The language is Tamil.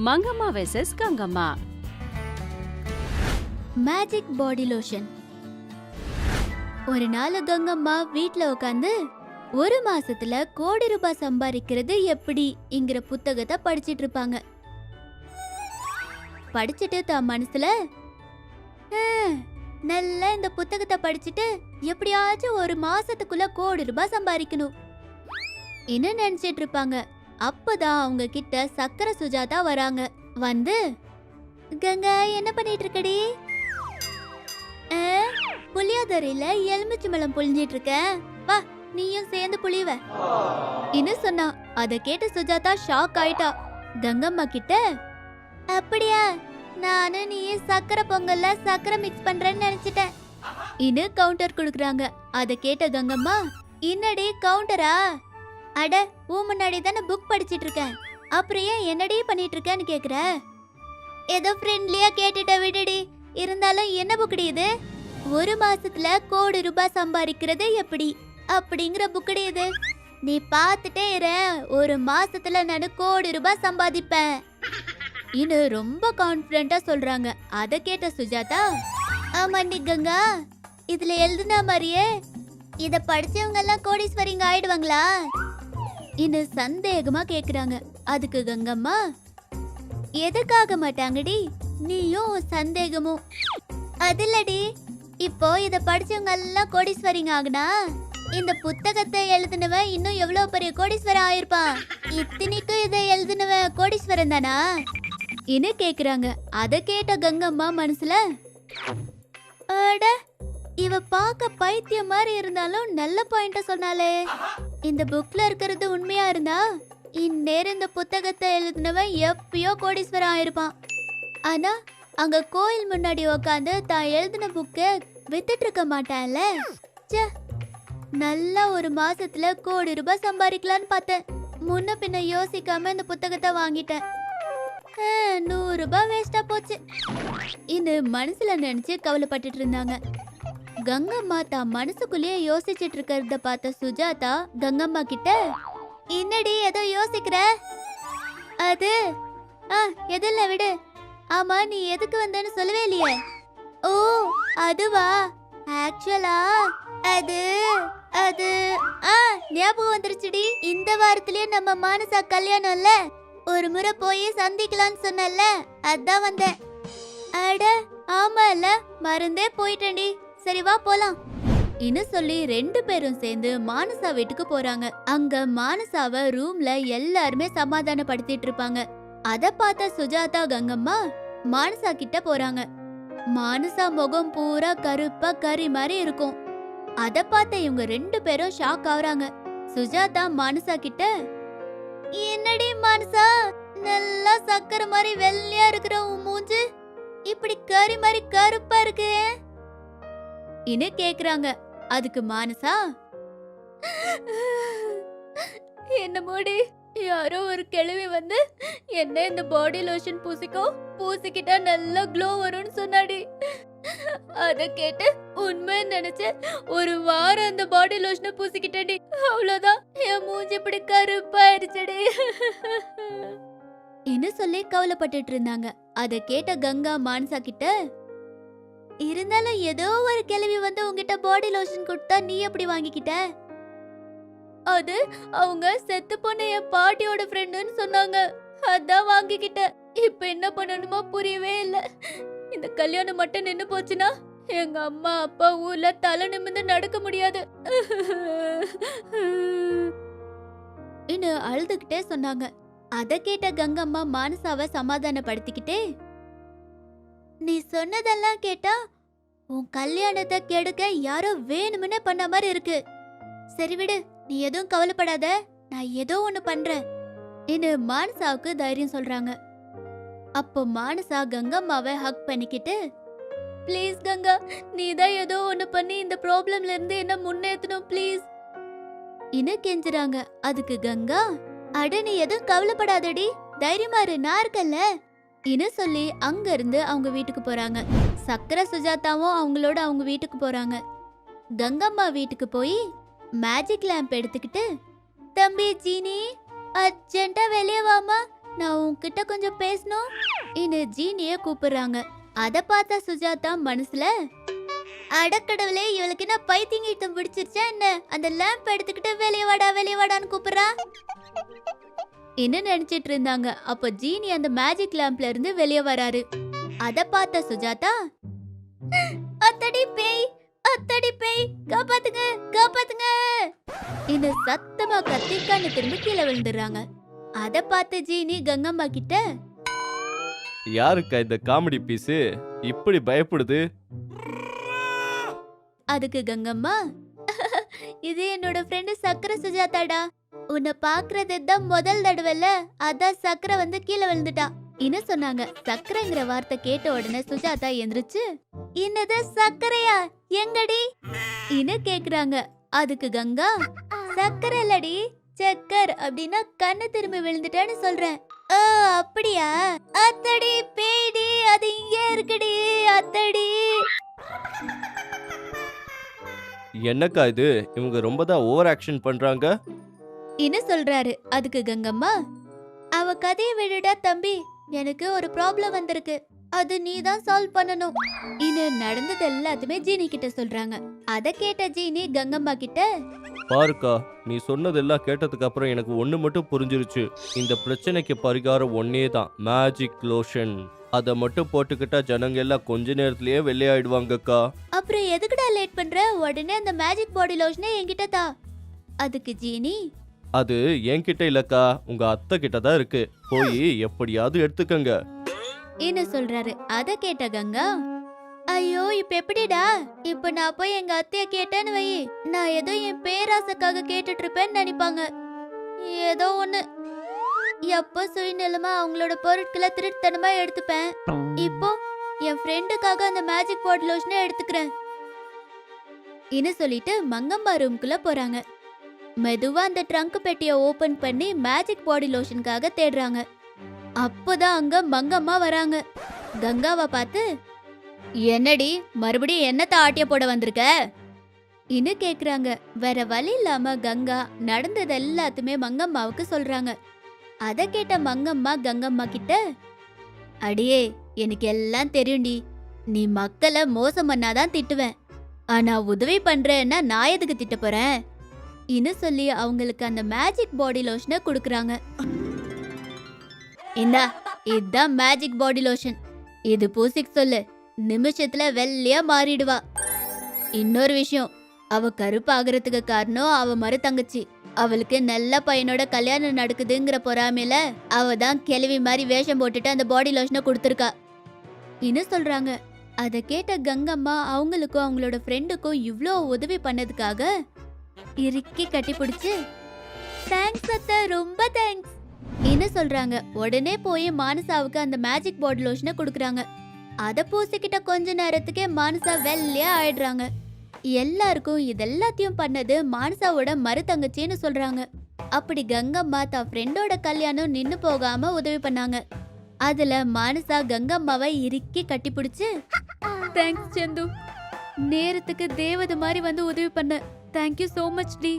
Mangamma versus Gangamma. Magic body lotion. ஒரு நாள் கங்கம்மா வீட்ல உட்காந்து ஒரு மாசத்துல கோடி ரூபாய் சம்பாதிக்கிறது எப்படிங்கிற புத்தகத்தை படிச்சிட்டு இருப்பாங்க. படிச்சுட்டு தான் மனசுல நல்லா இந்த புத்தகத்தை படிச்சுட்டு எப்படியாச்சும் ஒரு மாசத்துக்குள்ள கோடி ரூபாய் சம்பாதிக்கணும் என்ன நினைச்சிட்டு இருப்பாங்க. அப்பதான் அவங்க கிட்ட சக்கரை சுஜாதா வராங்க. வந்து, கங்கா என்ன பண்ணிட்டு இருக்கடி? புளியோதரையில எலுமிச்சம்பழம் புளிஞ்சிட்டு இருக்க, வா நீயும் சேர்ந்து புளிவ இன்னும் சொன்னா. அத கேட்ட சுஜாதா ஷாக் ஆயிட்டா. கங்கம்மா கிட்ட, அப்படியா, நானும் நீயும் சக்கரை பொங்கல்ல சக்கரை மிக்ஸ் பண்றேன்னு நினைச்சிட்டேன். இன்னும் கவுண்டர் குடுக்குறாங்க. அத கேட்ட கங்கம்மா, என்னடி கவுண்டரா? அட, முன்னாடி தானே புக் படிச்சிட்டு இருக்கேன், அப்புறம் ஏன் என்னடி பண்ணிட்டு இருக்கேன்னு கேக்குற? ஏதோ ஃப்ரெண்ட்லியா கேட்டுட்ட விடுடி. இருந்தாலும் என்ன புக்கடி இது? ஒரு மாசத்துல கோடி ரூபாய் சம்பாதிக்கிறது எப்படி அப்படிங்கிற புக்கடி இது. நீ பாத்துட்டே இரு, ஒரு மாசத்துல நான் கோடி ரூபாய் சம்பாதிப்பேன் இன்னும் ரொம்ப கான்பிடண்டா சொல்றாங்க. அத கேட்ட சுஜாதா, ஆமாண்டி கங்கா, இதுல எழுதுன மாதிரியே இத படிச்சவங்க எல்லாம் கோடீஸ்வரிங்க ஆயிடுவாங்களா இன்னும் சந்தேகமா கேக்குறாங்க. அதுக்கு கங்கம்மா, எதுக்காக மாட்டாங்கடி, நீயும் சந்தேகமும். அதில்லடி, இப்போ இத படிச்சவங்க எல்லாம் கோடீஸ்வரிங்க ஆகுனா இந்த புத்தகத்தை எழுதினவன் இன்னும் எவ்வளவு பெரிய கோடீஸ்வரன் ஆயிருப்பான். இத்தனைக்கும் இதை எழுதினவன் கோடீஸ்வரன் தானா இன்னும் கேக்குறாங்க. அத கேட்ட கங்கம்மா மனசுல, அட, இவ பாக்க பைத்தியம் மாதிரி இருந்தாலும் நல்ல பாயிண்ட சொன்னாலே. இந்த புக்ல இருக்கிறது உண்மையா இருந்தா இந்நேரம் இந்த புத்தகத்தை எழுதினவன் எப்பயோ கோடீஸ்வரன் ஆயிருப்பான். ஆனா அங்க கோயில் முன்னாடி உக்காந்து தான் எழுதின புக்க வித்துட்டு இருக்க மாட்டான்ல. நல்லா ஒரு மாசத்துல கோடி ரூபாய் சம்பாதிக்கலான்னு பார்த்தேன். முன்ன பின்ன யோசிக்காம இந்த புத்தகத்தை வாங்கிட்டேன். 100 ரூபாய் வேஸ்டா போச்சு இன்னும் மனசுல நினைச்சு கவலைப்பட்டுட்டு இருந்தாங்க. கங்கம்மா தான் மனசுக்குள்ளேயே யோசிச்சுட்டு இருக்கிறத பார்த்த சுஜாதா கங்கம்மா கிட்ட, என்னடி ஏதோ யோசிக்கிற? அது எதில் விடு. ஆமா, நீ எதுக்கு வந்தன்னு சொல்லவே இல்லையே. ஓ, அதுவா? ஆக்சுவலா அது அது ஞாபகம் வந்துருச்சுடி. இந்த வாரத்திலேயே நம்ம மானசா கல்யாணம் இல்ல, ஒரு முறை போய் சந்திக்கலாம்னு சொன்னல, அதான் வந்தேன். அட ஆமா இல்ல, மறந்தே போயிட்டேன்டி. சரி வா போலாம் இன்னும் சொல்லி 2 பேரும் சேர்ந்து மானசா வீட்டுக்கு போறாங்க. அங்க மானசாவ ரூம்ல எல்லாருமே சமாதானப்படுத்திட்டு இருப்பாங்க. அத பார்த்த சுஜாதா கங்கம்மா மானசா கிட்ட போறாங்க. மானசா முகம் பூரா கருப்பா கறி மாதிரி இருக்கும். அத பார்த்த இவங்க 2 பேரும் ஷாக் ஆகுறாங்க. சுஜாதா மானசா கிட்ட, என்னடி மானசா, நல்லா சக்கரை மாதிரி வெள்ளையா இருக்கிற உன் மூஞ்சு இப்படி கறி மாதிரி கருப்பா இருக்கு இன்னு கேக்குறாங்க. அதுக்கு மானசா, என்ன மூடி, யாரோ ஒரு கிழவி வந்து என்ன இந்த பாடி லோஷன் பூசிக்கிட்டா நல்லா க்ளோ வரும்னு சொன்னாடி. அத கேட்டு உண்மை நினைச்சு ஒரு வாரம் அந்த பாடி லோஷனை பூசிக்கிட்டேடி. அவ்வளவுதான், என் மூஞ்சி இப்படி கருப்பாயிருச்சடி இன்னும் சொல்லி கவலைப்பட்டுட்டு இருந்தாங்க. அத கேட்ட கங்கா மானசா கிட்ட, இருந்தாலும் ஏதோ ஒரு கிழவி வந்து உங்ககிட்ட பாடி லோஷன் கொடுத்தா நீ எப்படி வாங்கிக்கிட்ட? அது அவங்க செத்து போன என் பாட்டியோட ஃப்ரெண்டுன்னு சொன்னாங்க, அதான் வாங்கிக்கிட்ட. இப்ப என்ன பண்ணணுமோ புரியவே இல்ல. இந்த கல்யாணம் மட்டும் நின்னு போச்சுன்னா எங்க அம்மா அப்பா ஊர்ல தலை நிமிர்ந்து நடக்க முடியாது இன்னும் அழுதுகிட்டே சொன்னாங்க. அத கேட்ட கங்கம்மா மானசாவை சமாதானப்படுத்திக்கிட்டே, நீ சொன்னதெல்லாம் கேட்டா உன் கல்யாணத்தை கெடுக்க யாரோ வேணும்னே பண்ண மாதிரி இருக்கு. சரி விடு, நீ எதுவும் கவலைப்படாத, நான் ஏதோ ஒண்ணு பண்றேன் இன்னும் மானசாவுக்கு தைரியம் சொல்றாங்க. அப்போ மானசா கங்கம்மாவை ஹக் பண்ணிக்கிட்டு, ப்ளீஸ் கங்கா, நீ தான் ஏதோ ஒண்ணு பண்ணி இந்த ப்ராப்ளம்ல இருந்து என்ன முன்னேற்றணும் ப்ளீஸ் இன்னும் கெஞ்சுறாங்க. அதுக்கு கங்கா, அட நீ எதுவும் கவலைப்படாதடி, தைரியமா இரு, நான் இருக்கல்ல இன்னும் சொல்லி அங்க இருந்து அவங்க வீட்டுக்கு போறாங்க. சக்கரை சுஜாதாவும் அவங்களோட அவங்க வீட்டுக்கு போறாங்க. கங்கம்மா வீட்டுக்கு போய் மேஜிக் லேம்ப் எடுத்துக்கிட்டு, தம்பி ஜீனி, அர்ஜென்ட்டா வெளியே வாமா, நான் உன்கிட்ட கொஞ்சம் பேசணும். இன்னு ஜீனிய கூப்பிடுறாங்க. அத பார்த்த சுஜாதா மனசுல, அடக்கடவுளே, இவளுக்கு என்ன பைத்தியங்கீட்டம் பிடிச்சிருச்சா என்ன? அந்த லேம்ப் எடுத்துக்கிட்டு வெளியே வாடான்னு கூப்பிடுறா. என்ன நினைச்சிட்டு இருந்தாங்க. அப்ப ஜீனி அந்த மேஜிக் லேம்ப்ல இருந்து வெளியே வராரு. அத பார்த்த சுஜாதா, அத்தடி பேய், காப்பாத்துங்க இன்னும் சத்தமா கத்திக்கான்னு திரும்பி கீழே விழுந்துடுறாங்க. அத பார்த்த ஜீனி கங்கம்மா கிட்ட, யாருக்கா இந்த காமெடி பீஸ் இப்படி பயப்படுது? அதுக்கு கங்கம்மா, இது என்னோட ஃப்ரெண்டு சக்கரை சுஜாதாடா. உன்னை பாக்குறது தான் முதல் தடவைல, அதான் சக்கரை வந்து கீழே விழுந்துட்டா இன்னும் சொன்னாங்க. சக்கரைங்கிற வார்த்தை கேட்ட உடனே சுஜாதா எந்திரிச்சு, என்னது சக்கரையா, எங்கடி இன்னு கேக்குறாங்க. அதுக்கு கங்கா, சக்கரை இல்லடி, சக்கர் அப்படின்னா கண்ணு திரும்பி விழுந்துட்டான்னு சொல்றேன். ஓ அப்படியா, அத்தடி பேடி, அது இங்கே இருக்குடி அத்தடி. என்னக்கா இது, இவங்க ரொம்ப தான் ஓவர் ஆக்ஷன் பண்றாங்க இன்னு சொல்றாரு. அதுக்கு கங்கம்மா, அவ கதையை விடுடா தம்பி, எனக்கு ஒரு ப்ராப்ளம் வந்திருக்கு, அது நீ தான் சால்வ் பண்ணணும். இன்னு நடந்தது எல்லாத்தையுமே ஜீனி கிட்ட சொல்றாங்க. அத கேட்ட ஜீனி கங்கம்மா கிட்ட, பாருக்கா, நீ சொன்னதெல்லாம் கேட்டதுக்கு அப்புறம் எனக்கு ஒண்ணு மட்டும் புரிஞ்சிருச்சு. இந்த பிரச்சனைக்கு பரிகாரம் ஒன்னே தான், மேஜிக் லோஷன். அதை மட்டும் போட்டுக்கிட்டா ஜனங்க எல்லாம் கொஞ்ச நேரத்திலேயே வெள்ளையாயிடுவாங்கக்கா. அப்புறம் எதுக்குடா லேட் பண்ற, உடனே அந்த மேஜிக் பாடி லோஷனை என்கிட்ட தா. அதுக்கு ஜீனி, அது என்கிட்ட இல்லக்கா, உங்க அத்தை கிட்ட தான் இருக்கு, போய் எப்படியாவது எடுத்துக்கங்க என்ன சொல்றாரு. அத கேட்ட கங்கா, ஐயோ இப்ப எப்படிடா, இப்ப நான் போய் எங்க அத்தைய கேட்டேன்னு வை, நான் ஏதோ என் பேராசைக்காக கேட்டுட்டு இருப்பேன்னு நினைப்பாங்க. ஏதோ ஒண்ணு, எப்போ சுயநலமா அவங்களோட பொருட்களை திருட்டுத்தனமா எடுத்துப்பேன். இப்போ என் ஃப்ரெண்டுக்காக அந்த மேஜிக் பாடி லோஷனை எடுத்துக்கிறேன் இன்னு சொல்லிட்டு மங்கம்மா ரூம்குள்ள போறாங்க. மெதுவா அந்த ட்ரங்க் பெட்டியை ஓபன் பண்ணி மேஜிக் பாடி லோஷனுக்காக தேடுறாங்க. அப்போதான் அங்க மங்கம்மா வராங்க. கங்காவை பார்த்து, என்னடி மறுபடியும் என்னத்த ஆட்டிய போட வந்திருக்க இன்னு கேக்குறாங்க. வேற வழி இல்லாம கங்கா நடந்தது எல்லாத்துமே மங்கம்மாவுக்கு சொல்றாங்க. அத கேட்ட மங்கம்மா கங்கம்மா கிட்ட, அடியே எனக்கு எல்லாம் தெரியும்டி, நீ மக்களை மோசம் பண்ணாதான் திட்டுவேன், ஆனா உதவி பண்றேன்னா நான் எதுக்கு திட்ட போறேன் இன்னு சொல்லி அவங்களுக்கு அந்த மேஜிக் பாடி லோஷனை கொடுக்கறாங்க. இந்தா, இதுதான் மேஜிக் பாடி லோஷன், இது பூசிக் சொல்லு, நிமிஷத்துல வெள்ளையா மாறிடுவா. இன்னொரு விஷயம், அவ கருப்பாகிறதுக்கு காரணம் அவ மறு தங்கச்சி. அவளுக்கு நல்ல பையனோட கல்யாணம் நடக்குதுங்கிற பொறாமையில அவ தான் கிளவி மாதிரி வேஷம் போட்டுட்டு அந்த பாடி லோஷனை கொடுத்துருக்கா இன்னு சொல்றாங்க. அத கேட்ட கங்கம்மா அவங்களுக்கும் அவங்களோட ஃப்ரெண்டுக்கும் இவ்ளோ உதவி பண்ணதுக்காக இறுக்கி கட்டி பிடிச்சு, தேங்க்ஸ் அத்தை, ரொம்ப தேங்க்ஸ் இன்னு சொல்றாங்க. உடனே போய் மானசாவுக்கு அந்த மேஜிக் பாடி லோஷனை கொடுக்கறாங்க. அத பூசிக்கிட்ட கொஞ்ச நேரத்துக்கே மானசா வெள்ளையா ஆயிடுறாங்க. எல்லாருக்கும் இதெல்லாத்தையும் பண்ணது மானசாவோட மறு தங்கச்சின்னு சொல்றாங்க. அப்படி கங்கம்மா தான் ஃப்ரெண்டோட கல்யாணம் நின்னு போகாம உதவி பண்ணாங்க. அதுல மானசா கங்கம்மாவை இறுக்கி கட்டி பிடிச்சு, தேங்க்ஸ் சந்து, நேரத்துக்கு தேவதை மாதிரி வந்து உதவி பண்ண, தேங்க்யூ சோ மச் டி